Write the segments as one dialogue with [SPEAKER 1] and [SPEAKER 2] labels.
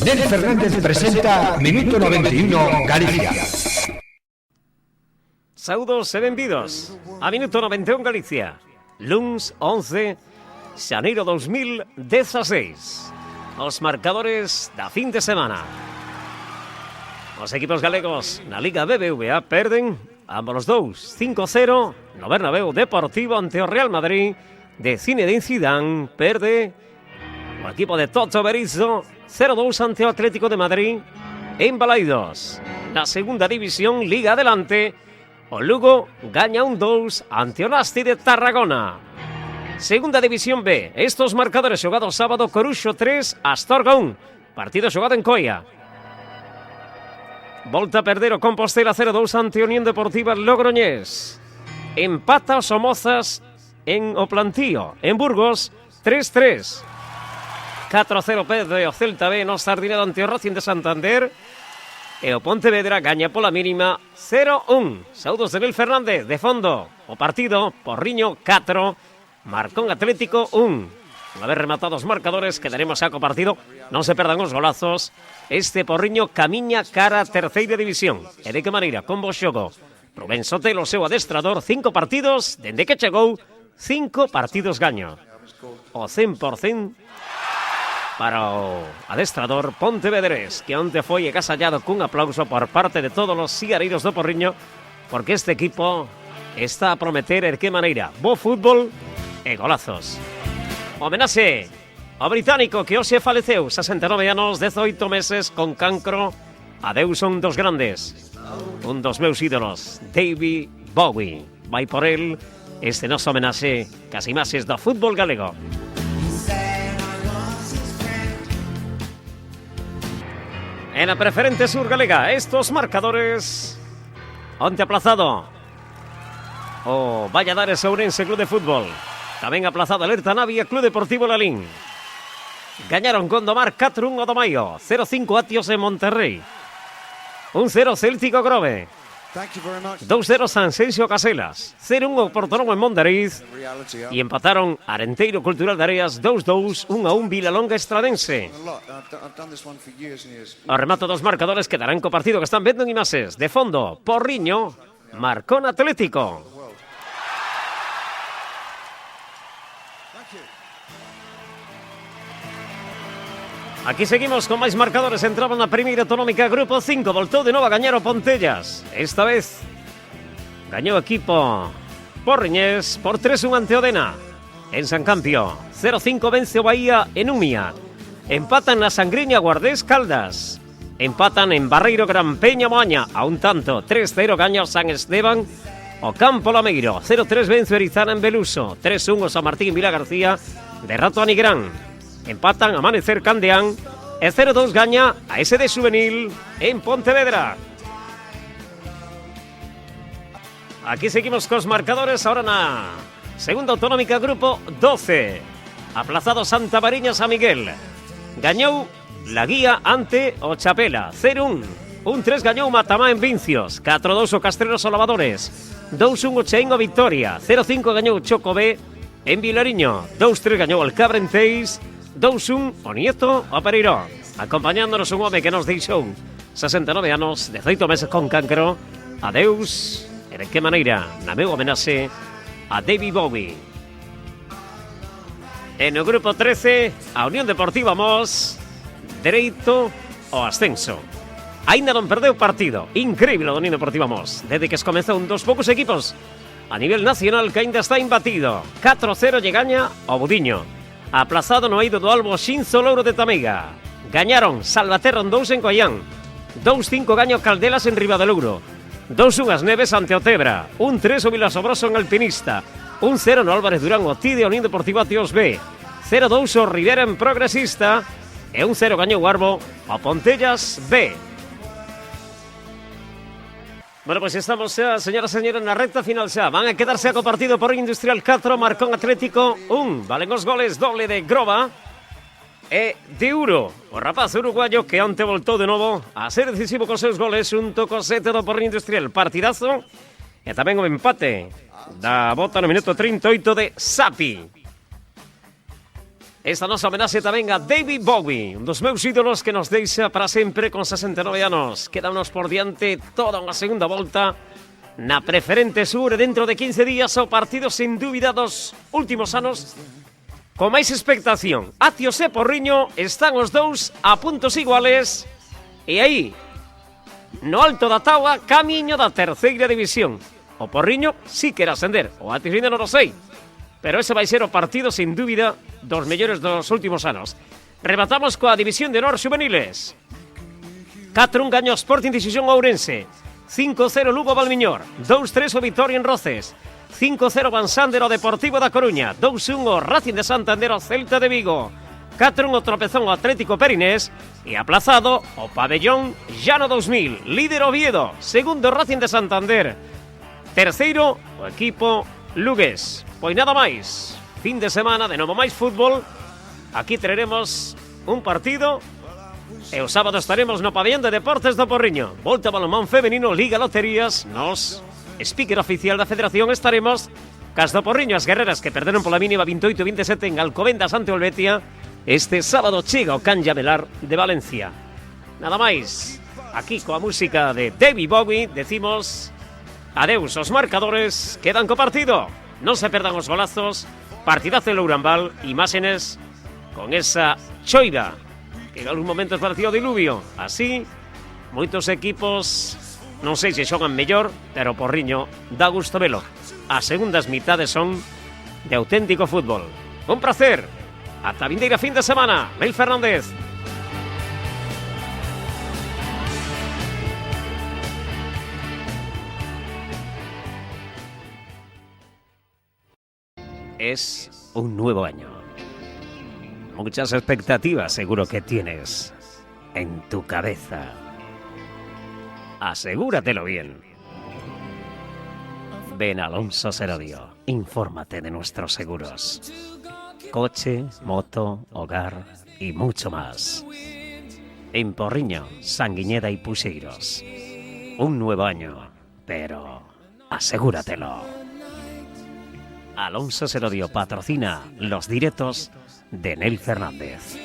[SPEAKER 1] Nel Fernández presenta Minuto 91 Galicia.
[SPEAKER 2] Saúdos e benvidos a Minuto 91 Galicia. Luns 11 xaneiro 2016. Os marcadores da fin de semana. Os equipos galegos na Liga BBVA perden ambos os dous 5-0 no Bernabéu Deportivo ante o Real Madrid de Zinedine Zidane. Perde o equipo de Toto Berizzo 0-2 ante o Atlético de Madrid en Balaidos. Na segunda división, Liga Adelante, o Lugo gaña 1-2 ante o Nasti de Tarragona. Segunda división B, estos marcadores xogados sábado: Coruxo 3, Astorga 1, partido xogado en Coia. Volta a perder o Compostela 0-2 ante Unión Deportiva Logroñés. Empata o Somozas en o Plantío. En Burgos 3-3. 4-0 perde o Celta B no Sardinedo ante o Racing de Santander. E o Pontevedra gaña pola mínima 0-1. Saúdos de Nel Fernández. De fondo o partido: Porriño 4, Marcón Atlético 1. Una vez rematados marcadores, quedaremos xa co partido. Non se perdan os golazos. Este Porriño camiña cara a terceira división. E de que maneira? Con bo xogo. Rubén Sotelo, seu adestrador, 5 partidos dende que chegou, 5 partidos gaño. O 100% para o adestrador pontevedrés, que onte foi agasallado cun aplauso por parte de todos os sigareiros do Porriño, porque este equipo está a prometer de que maneira bo fútbol e golazos. Homenaxe ao británico que hoxe faleceu, 69 anos, 18 meses, con cancro. Adeus un dos grandes, un dos meus ídolos, David Bowie. Vai por el este noso homenaxe, casi imaxes do fútbol galego. En la preferente sur galega, estos marcadores: onte aplazado o Valladares Ourense Club de Fútbol, tamén aplazado Alerta Navia Club Deportivo Lalín. Gañaron Gondomar 4-1 o do Maio, 0-5 Atios en Monterrey, 1-0 Céltico Grove, 2-0 Sanxenxo Caselas, 0-1 o Portonón en Mondariz, e empataron Arenteiro Cultural de Areas 2-2, 1-1 Vilalonga Estradense. O remato dos marcadores quedarán co partido que están vendo en imaxes. De fondo, Porriño, Marcón Atlético. Aquí seguimos con máis marcadores. Entraba na primeira autonómica, Grupo 5, voltou de novo a gañar o Pontellas. Esta vez gañou o equipo porriñés por 3-1 ante Odena. En San Campio 0-5 vence o Bahía en Umia. Empatan na Sangriña Guardés Caldas. Empatan en Barreiro Gran Peña Moaña a un tanto. 3-0 gaña o San Esteban o Campo Lameiro. 0-3 vence o Erizana en Beluso. 3-1 o San Martín en Vila García de Rato Anigrán. Empatan Amanecer Candeán e 0-2 gaña a SD Juvenil en Pontevedra. Aquí seguimos cos marcadores ahora na segunda autonómica, Grupo 12. Aplazado Santa Mariña San Miguel. Gañou La Guía ante o Chapela 0-1. 1-3 gañou Matamá en Vincios. 4-2 o Castreros o Lavadores. 2-1 o Cheín o Victoria. 0-5 gañou Choco B en Vilariño. 2-3 gañou Alcabra en Teis. 2-1 o Nieto o Pereiró. Acompañándonos un home que nos deixou 69 anos, 18 meses con cancro. Adeus. E de que maneira? Na meu homenaxe a David Bowie. En o Grupo 13, a Unión Deportiva Mos, dereito ao ascenso. Ainda non perdeu partido. Increíble a Unión Deportiva Mos, desde que comezou un dos poucos equipos a nivel nacional que ainda está imbatido. 4-0 lle gaña ao Budiño. Aplazado no eido do Albo Xinzo Louro de Tameiga. Gañaron Salvaterra 2 en Coián. 2-5 gaño Caldelas en Ribadalouro. 2-1 as Neves ante o Tebra. 1-3 o Vilasobroso en Alpinista. 1-0 no Álvarez Durán o Tide a Unión Deportiva Tíos B. 0-2 o Rivera en Progresista. E 1-0 gañou o Arbo a Pontellas B. Bueno, pues estamos xa, señoras e señores, na recta final xa. Van a quedarse co partido por Industrial 4, Marcón Atlético 1. Valen os goles doble de Groba e de Uro. O rapaz uruguayo que onte voltou de novo a ser decisivo cos seus goles xunto co 7 do por Industrial. Partidazo e tamén o empate da bota no minuto 38 de Sapi. Esta nosa homenaxe tamén a David Bowie, un dos meus ídolos que nos deixa para sempre con 69 anos. Quédanos por diante toda unha segunda volta na Preferente Sur, e dentro de 15 días o partido sin dúbida dos últimos anos con máis expectación. Acios e Porriño están os dous a puntos iguales e aí, no alto da táboa, camiño da terceira división. O Porriño sí quere ascender, o Acios ainda non o sei, pero ese vai ser o partido sin dúbida dos mellores dos últimos anos. Rematamos coa División de Honor Juveniles. 4-1 gaño Sporting Decisión Ourense, 5-0 Lugo Valmiñor, 2-3 o Vitoria en Roces, 5-0 Vansánder o Deportivo da Coruña, 2-1 o Racing de Santander o Celta de Vigo, 4-1 o Tropezón o Atlético Perinés e aplazado o Pabellón Llano 2000, líder Oviedo, segundo Racing de Santander, terceiro o equipo lugués. Pois nada máis, fin de semana de novo máis fútbol. Aquí teremos un partido e o sábado estaremos no pabellón de Deportes do Porriño. Volta balonmán femenino, Liga Loterías. Nos, speaker oficial da Federación, estaremos cas do Porriño, as guerreras que perderon pola mínima 28-27 en Alcobendas ante Olvetia. Este sábado chega o Can Llamelar de Valencia. Nada máis, aquí coa música de David Bowie decimos adeus aos marcadores, quedan co partido. Non se perdan os golazos, partidazo en Lourambal, imágenes con esa choiva que en algún momento parecía o diluvio. Así, moitos equipos, non sei se xogan mellor, pero Porriño dá gusto velo. As segundas mitades son de auténtico fútbol. Un placer. Ata a vindeira fin de semana. Mel Fernández. Es un nuevo año. Muchas expectativas seguro que tienes en tu cabeza. Asegúratelo bien. Ven a Alonso Serodio, infórmate de nuestros seguros. Coche, moto, hogar y mucho más. En Porriño, Sanguiñeda y Puxeiros. Un nuevo año, pero asegúratelo. Alonso Serodio patrocina los directos de Nel Fernández.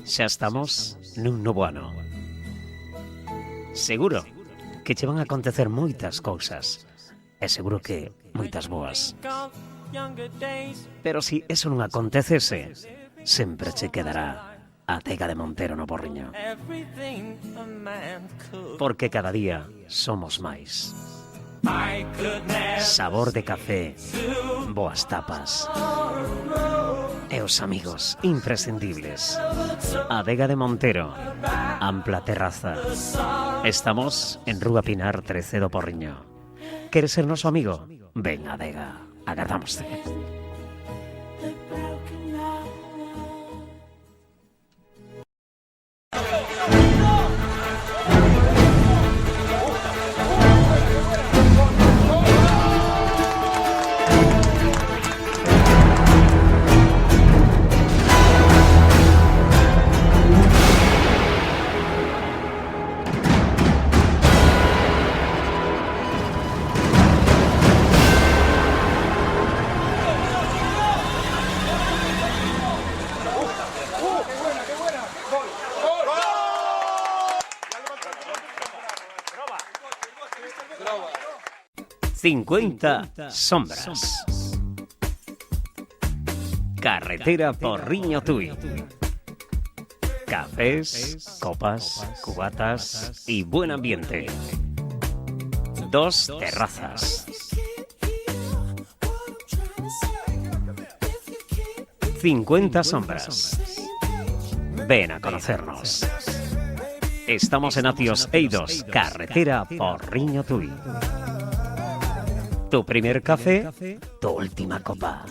[SPEAKER 2] xa estamos nun novo ano. Seguro que che van a acontecer moitas cousas, e seguro que moitas boas. Pero si eso non acontecese, sempre che quedará a Adega de Montero no Porriño. Porque cada día somos máis. Sabor de café, boas tapas e os amigos imprescindibles. Adega de Montero, ampla terraza. Estamos en Rúa Pinar 13 do Porriño. Queres ser noso amigo? Ven a Adega, agardámoste. Cincuenta sombras. Carretera Porriño-Tui. Cafés, copas, cubatas y buen ambiente. 2 terrazas. 50 sombras. Ven a conocernos. Estamos en Atios Eidos, carretera Porriño-Tui. Tu primer café, tu última copa.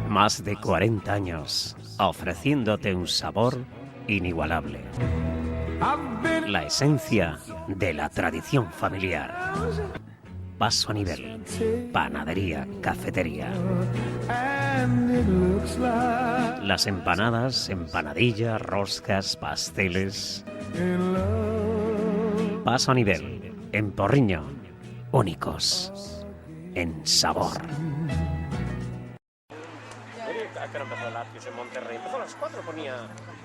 [SPEAKER 2] Más de 40 años ofreciéndote un sabor inigualable. La esencia de la tradición familiar. Paso a nivel. Panadería, cafetería. Las empanadas, empanadilla, roscas, pasteles. Paso a nivel. En Porriño. Únicos. En sabor. ¿A qué hora empezó el Atios en Monterrey? Empezó a las 4, ponía...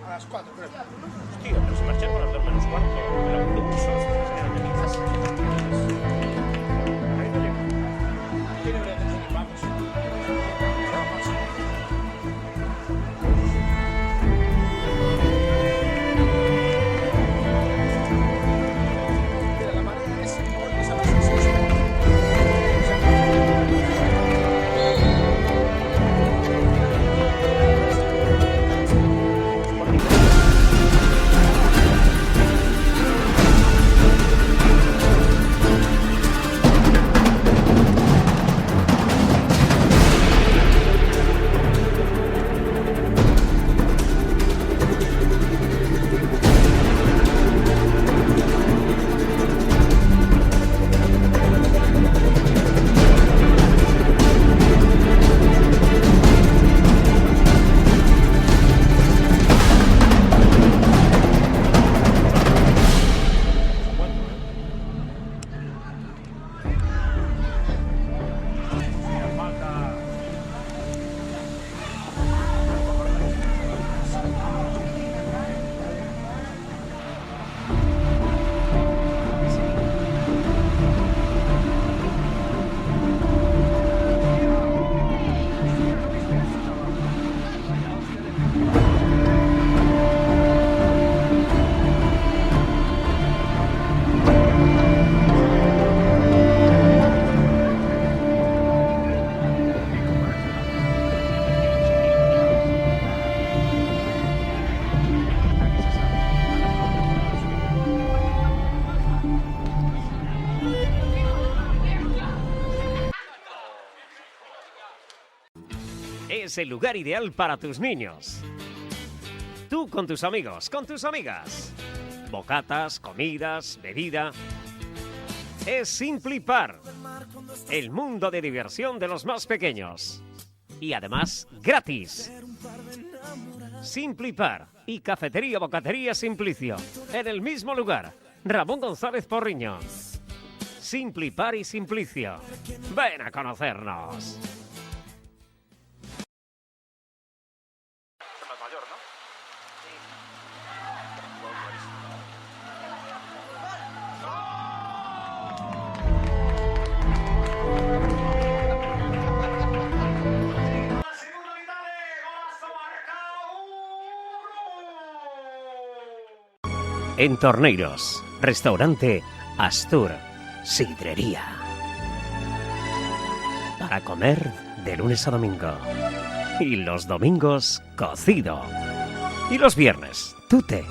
[SPEAKER 2] A las 4, creo. Hostia, pero se marcharon a las 2 menos cuarto. El autobús, señoras benitas. Ahí no llega. Aquí debería tener vamos. Mira, la marea es... Esa base es... es el lugar ideal para tus niños. Tú con tus amigos, con tus amigas. Bocatas, comidas, bebida. Es Simplipar, el mundo de diversión de los más pequeños. Y además, gratis. Simplipar y Cafetería Bocatería Simplicio, en el mismo lugar. Ramón González Porriño. Simplipar y Simplicio. Ven a conocernos. En Torneiros, restaurante Astur, sidrería. Para comer de lunes a domingo. Y los domingos, cocido. Y los viernes, tute.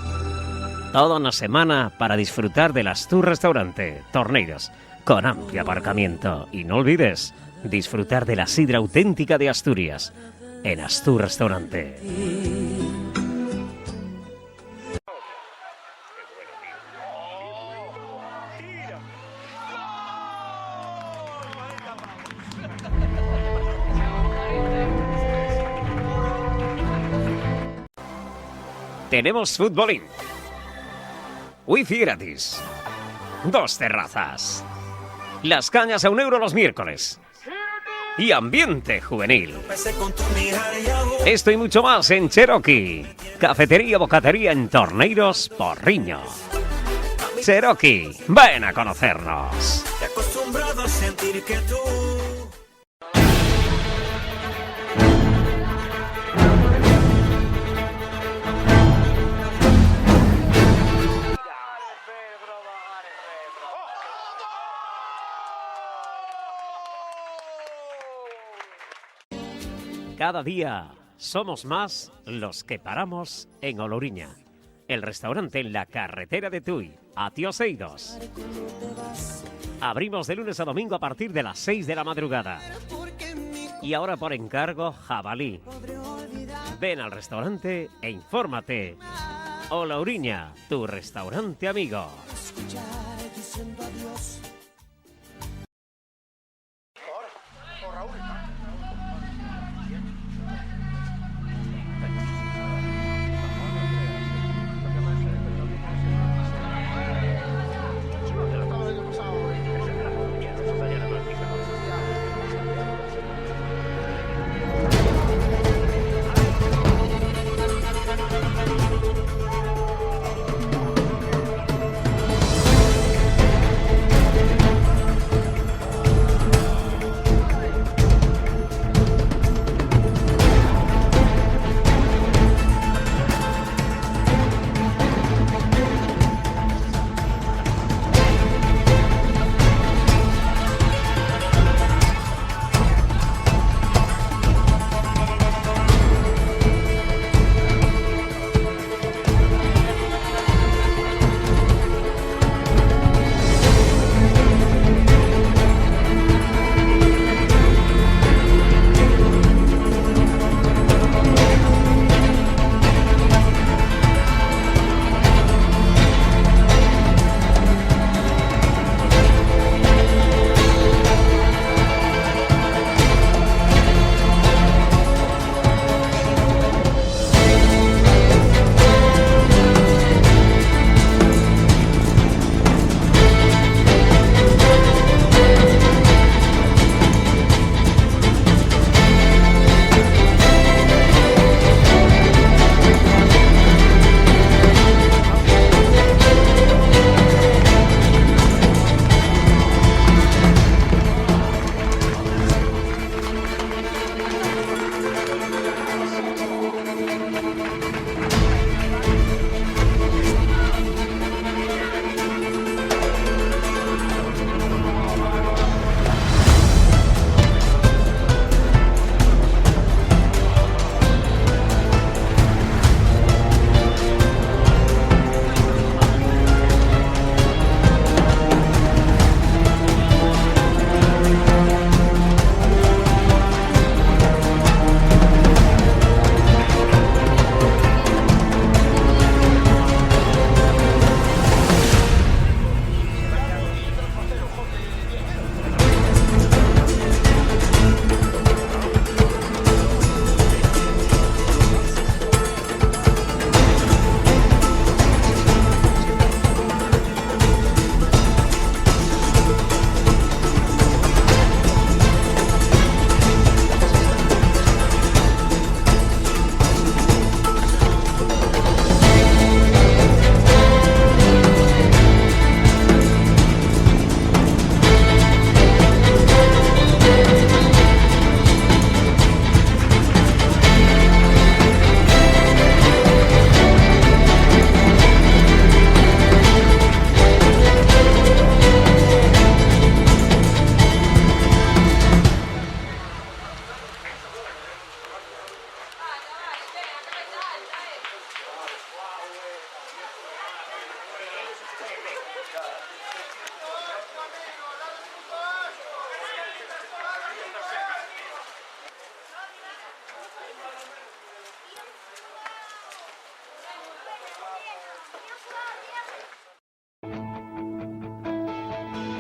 [SPEAKER 2] Toda una semana para disfrutar del Astur Restaurante, Torneiros, con amplio aparcamiento. Y no olvides disfrutar de la sidra auténtica de Asturias, en Astur Restaurante. Tenemos futbolín, wifi gratis, 2 terrazas, las cañas a €1 los miércoles y ambiente juvenil. Esto y mucho más en Cherokee, Cafetería Bocatería en Torneiros, Porriño. Cherokee, ven a conocernos.
[SPEAKER 3] Acostumbrado a sentir que tú
[SPEAKER 2] Cada día somos más los que paramos en Oloriña, el restaurante en la carretera de Tui, a Tioseidos. Abrimos de lunes a domingo a partir de las 6 de la madrugada. Y ahora por encargo, jabalí. Ven al restaurante e infórmate. Oloriña, tu restaurante amigo.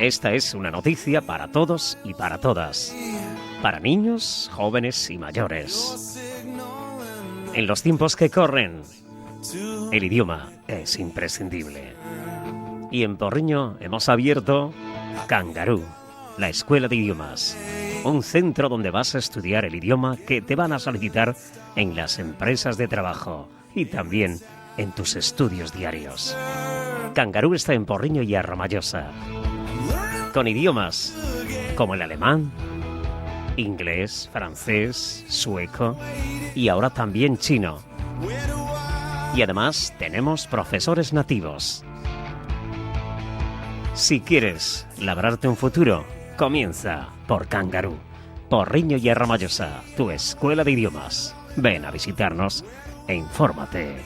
[SPEAKER 2] Esta es una noticia para todos y para todas. Para niños, jóvenes y mayores. En los tiempos que corren, el idioma es imprescindible. Y en Porriño hemos abierto Kangaroo, la escuela de idiomas. Un centro donde vas a estudiar el idioma que te van a solicitar en las empresas de trabajo y también en tus estudios diarios. Kangaroo está en Porriño y Arromallosa, con idiomas como el alemán, inglés, francés, sueco y ahora también chino. Y además tenemos profesores nativos. Si quieres labrarte un futuro, comienza por Kangaroo, Porriño y Arromallosa, tu escuela de idiomas. Ven a visitarnos e infórmate.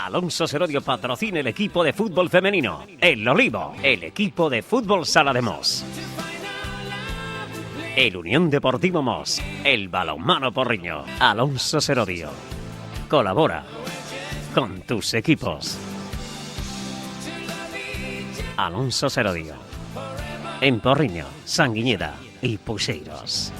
[SPEAKER 2] Alonso Serodio patrocina el equipo de fútbol femenino, el Olivo, el equipo de fútbol Sala de Mos, el Unión Deportivo Mos, el Balonmano Porriño. Alonso Serodio colabora con tus equipos. Alonso Serodio en Porriño, Sanguiñeda y Puxeiros.